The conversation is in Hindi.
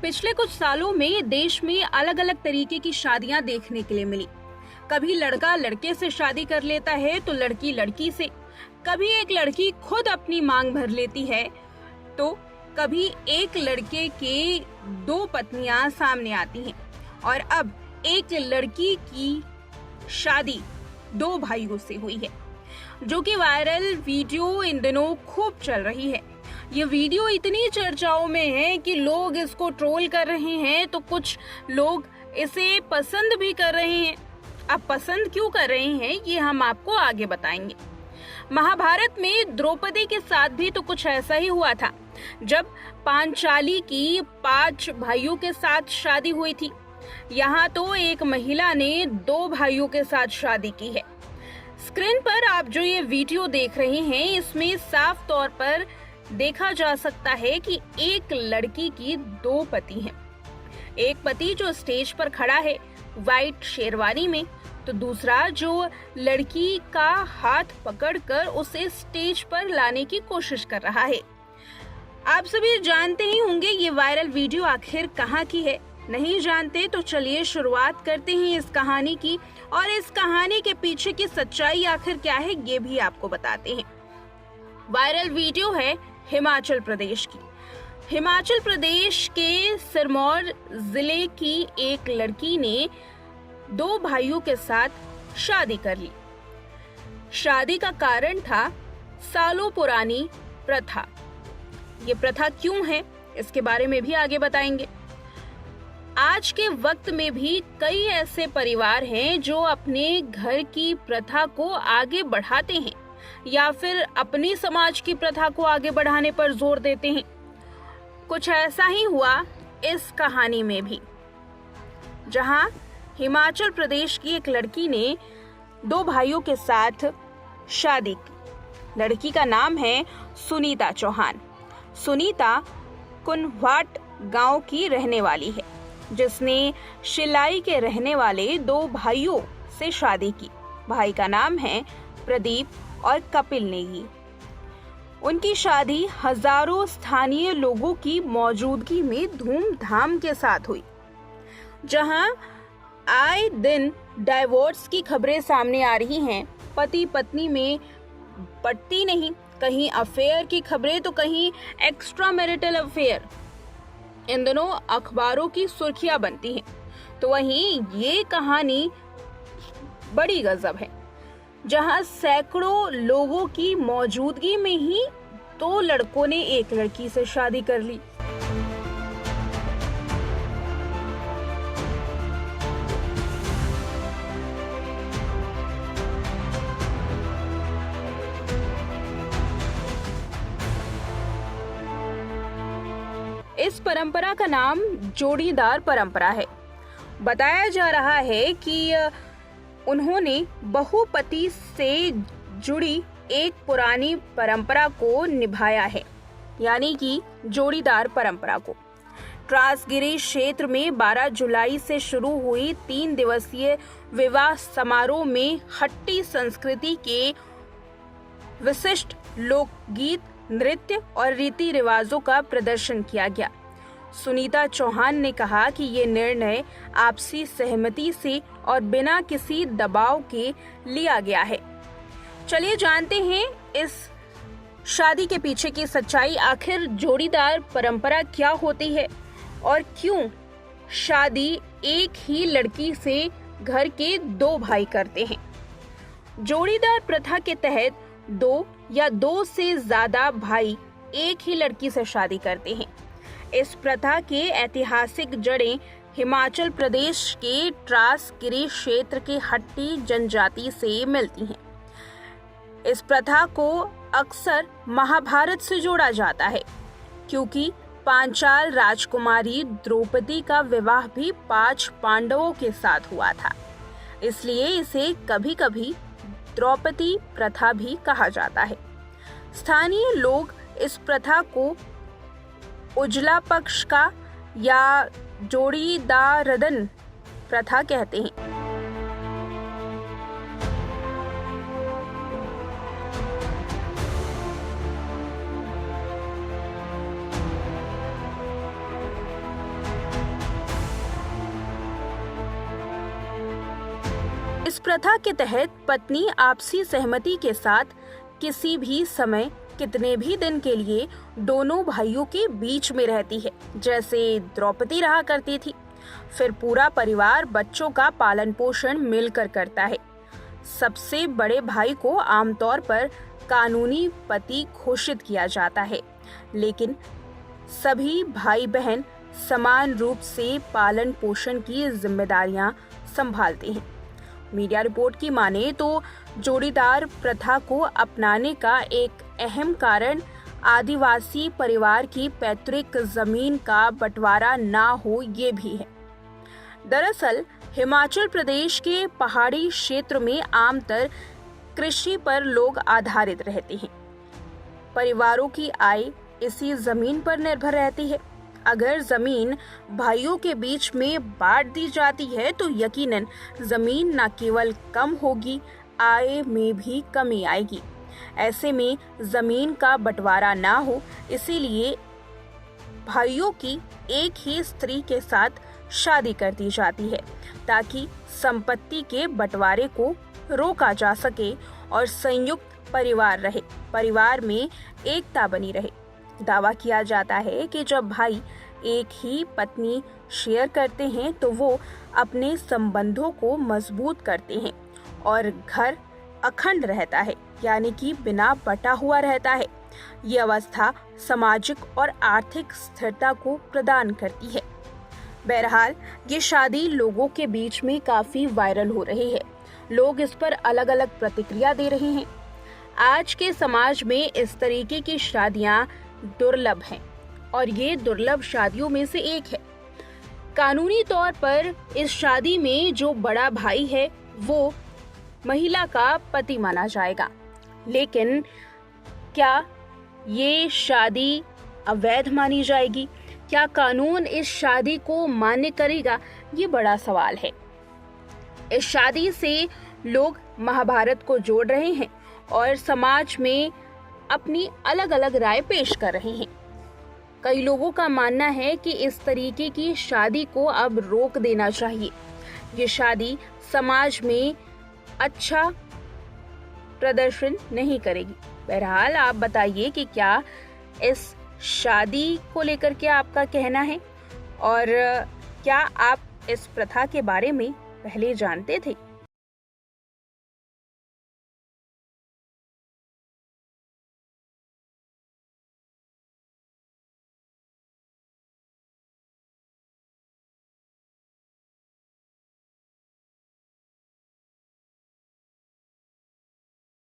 पिछले कुछ सालों में देश में अलग अलग तरीके की शादियां देखने के लिए मिली। कभी लड़का लड़के से शादी कर लेता है तो लड़की लड़की से, कभी एक लड़की खुद अपनी मांग भर लेती है तो कभी एक लड़के के दो पत्नियां सामने आती हैं और अब एक लड़की की शादी दो भाइयों से हुई है, जो कि वायरल वीडियो इन दिनों खूब चल रही है। ये वीडियो इतनी चर्चाओं में है कि लोग इसको ट्रोल कर रहे हैं तो कुछ लोग इसे पसंद भी कर रहे हैं। अब पसंद क्यों कर रहे हैं ये हम आपको आगे बताएंगे। महाभारत में द्रौपदी के साथ भी तो कुछ ऐसा ही हुआ था, जब पांचाली की 5 भाइयों के साथ शादी हुई थी। यहाँ तो एक महिला ने 2 भाइयों के साथ शादी की है। स्क्रीन पर आप जो ये वीडियो देख रहे हैं, इसमें साफ तौर पर देखा जा सकता है कि एक लड़की की 2 पति हैं। एक पति जो स्टेज पर खड़ा है व्हाइट शेरवानी में, तो दूसरा जो लड़की का हाथ पकड़कर उसे स्टेज पर लाने की कोशिश कर रहा है। आप सभी जानते ही होंगे ये वायरल वीडियो आखिर कहाँ की है। नहीं जानते तो चलिए शुरुआत करते हैं इस कहानी की, और इस कहानी के पीछे की सच्चाई आखिर क्या है ये भी आपको बताते हैं। वायरल वीडियो है हिमाचल प्रदेश की। हिमाचल प्रदेश के सिरमौर जिले की एक लड़की ने 2 भाइयों के साथ शादी कर ली। शादी का कारण था सालों पुरानी प्रथा। ये प्रथा क्यों है इसके बारे में भी आगे बताएंगे। आज के वक्त में भी कई ऐसे परिवार हैं जो अपने घर की प्रथा को आगे बढ़ाते हैं या फिर अपनी समाज की प्रथा को आगे बढ़ाने पर जोर देते हैं। कुछ ऐसा ही हुआ इस कहानी में भी, जहां हिमाचल प्रदेश की एक लड़की ने 2 भाइयों के साथ शादी की। लड़की का नाम है सुनीता चौहान। सुनीता कुनवाट गांव की रहने वाली है, जिसने शिलाई के रहने वाले 2 भाइयों से शादी की। भाई का नाम है प्रदीप और कपिल नेगी। उनकी शादी हजारों स्थानीय लोगों की मौजूदगी में धूमधाम के साथ हुई। जहां आए दिन डाइवोर्स की खबरें सामने आ रही हैं, पति पत्नी में पटती नहीं, कहीं अफेयर की खबरें तो कहीं एक्स्ट्रा मैरिटल अफेयर, इन दोनों अखबारों की सुर्खियां बनती हैं। तो वहीं ये कहानी बड़ी गजब है, जहां सैकड़ों लोगों की मौजूदगी में ही 2 लड़कों ने एक लड़की से शादी कर ली। इस परंपरा का नाम जोड़ीदार परंपरा है। बताया जा रहा है कि उन्होंने बहुपति से जुड़ी एक पुरानी परंपरा को निभाया है, यानी कि जोड़ीदार परंपरा को। ट्रांसगिरी क्षेत्र में 12 जुलाई से शुरू हुई 3 दिवसीय विवाह समारोह में हट्टी संस्कृति के विशिष्ट लोकगीत, नृत्य और रीति रिवाजों का प्रदर्शन किया गया। सुनीता चौहान ने कहा कि ये निर्णय आपसी सहमति से और बिना किसी दबाव के लिया गया है। चलिए जानते हैं इस शादी के पीछे की सच्चाई। आखिर जोड़ीदार परंपरा क्या होती है और क्यों शादी एक ही लड़की से घर के 2 भाई करते हैं। जोड़ीदार प्रथा के तहत 2 या 2 से ज्यादा भाई एक ही लड़की से शादी करते हैं। इस प्रथा के ऐतिहासिक जड़ें हिमाचल प्रदेश के ट्रांसगिरी क्षेत्र के हट्टी जनजाति से मिलती हैं। इस प्रथा को अक्सर महाभारत से जोड़ा जाता है, क्योंकि पांचाल राजकुमारी द्रौपदी का विवाह भी 5 पांडवों के साथ हुआ था। इसलिए इसे कभी-कभी द्रौपदी प्रथा भी कहा जाता है। स्थानीय लोग इस प्रथा को उजला पक्ष का या जोड़ीदारदन प्रथा कहते हैं। प्रथा के तहत पत्नी आपसी सहमति के साथ किसी भी समय कितने भी दिन के लिए दोनों भाइयों के बीच में रहती है, जैसे द्रौपदी रहा करती थी। फिर पूरा परिवार बच्चों का पालन पोषण मिलकर करता है। सबसे बड़े भाई को आमतौर पर कानूनी पति घोषित किया जाता है, लेकिन सभी भाई बहन समान रूप से पालन पोषण की जिम्मेदारियां संभालते हैं। मीडिया रिपोर्ट की माने तो जोड़ीदार प्रथा को अपनाने का एक अहम कारण आदिवासी परिवार की पैतृक जमीन का बंटवारा ना हो ये भी है। दरअसल हिमाचल प्रदेश के पहाड़ी क्षेत्र में आमतौर कृषि पर लोग आधारित रहते हैं। परिवारों की आय इसी जमीन पर निर्भर रहती है। अगर जमीन भाइयों के बीच में बांट दी जाती है तो यकीनन जमीन न केवल कम होगी, आय में भी कमी आएगी। ऐसे में जमीन का बंटवारा ना हो, इसीलिए भाइयों की एक ही स्त्री के साथ शादी कर दी जाती है, ताकि संपत्ति के बंटवारे को रोका जा सके और संयुक्त परिवार रहे, परिवार में एकता बनी रहे। दावा किया जाता है कि जब भाई एक ही पत्नी शेयर करते हैं तो वो अपने संबंधों को मजबूत करते हैं और घर अखंड रहता है, यानी कि बिना बटा हुआ रहता है। ये अवस्था सामाजिक और आर्थिक स्थिरता को प्रदान करती है। बहरहाल ये शादी लोगों के बीच में काफी वायरल हो रही है। लोग इस पर अलग अलग प्रतिक्रिया दे रहे हैं। आज के समाज में इस तरीके की शादियां दुर्लभ हैं और ये दुर्लभ शादियों में से एक है। कानूनी तौर पर इस शादी में जो बड़ा भाई है वो महिला का पति माना जाएगा, लेकिन क्या ये शादी अवैध मानी जाएगी? क्या कानून इस शादी को मान्य करेगा? ये बड़ा सवाल है। इस शादी से लोग महाभारत को जोड़ रहे हैं और समाज में अपनी अलग अलग राय पेश कर रहे हैं। कई लोगों का मानना है कि इस तरीके की शादी को अब रोक देना चाहिए। ये शादी समाज में अच्छा प्रदर्शन नहीं करेगी। बहरहाल आप बताइए कि क्या इस शादी को लेकर के आपका कहना है और क्या आप इस प्रथा के बारे में पहले जानते थे?